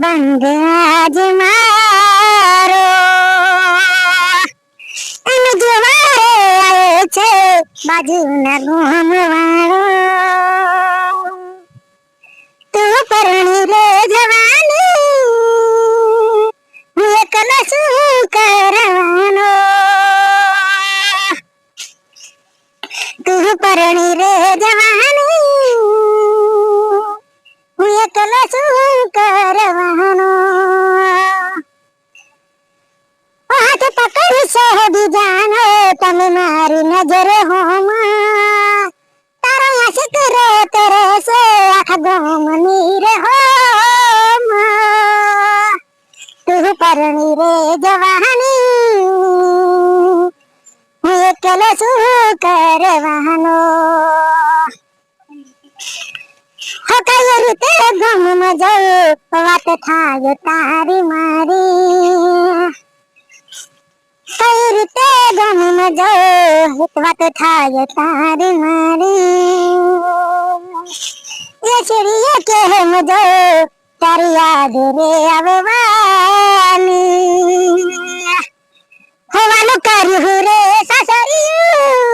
બંધ આજ મારો અને જવારે આવે છે બાજુના ગામવાળો. તું પરણી રે જવાની હું એકલો શું કરવાનો. તું પરણી રે જવાની હું એકલો શું કરવાનો. હાથ પકડશે બીજાનો તમે મારી નજર હોમાં. તારો આશિક રે તેરે સે આખા ગામની રે હોમાં. તું પરણી રે જવાની હું એકલો શું કરવાનો. હો કઈ રીતે ગામમાં જવું વાત થાય તારી મારી. કઈ રીતે ગામમાં જવું વાત થાય તારી મારી. એ ચીડીએ કેમ જવું તારી યાદ રે આવવાની. હોવાનું કર્યું રે સાસરિયું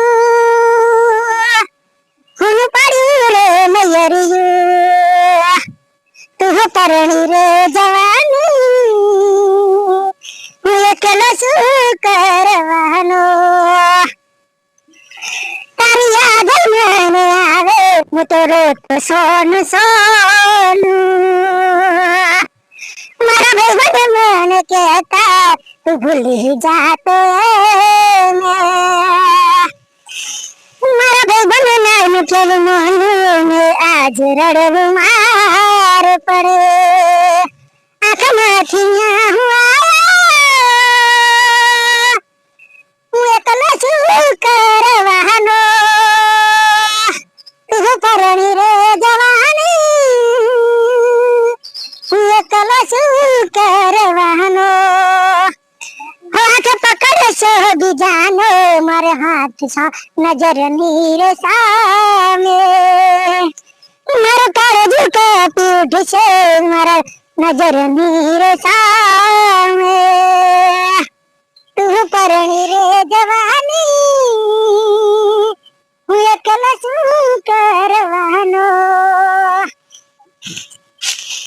હું પડ્યું રે મયરિયું. તું પરણી રે જવાની હું એકલો શું કરવાનો. તારી યાદ મને આવે હું તો રોત સોનું સોનું. મારા ભાઈ મને કહેતા તું ભૂલી જાતો એને. મારા ભાઈ નામ કેવું મોનું આજ રડવું માર પડે. આંખમાંથી હું એકલો શું કરવાનો. તું પરણી રે જવાની હું એકલો શું કરવાનો. હાથ પકડશો બીજાનો મારે હાથ નજરની રે સામે. મારો કાળજું કાપી ઉઠશે મારા નજરની રે સામે. તું પરણી રે જવાની હું એકલો શું કર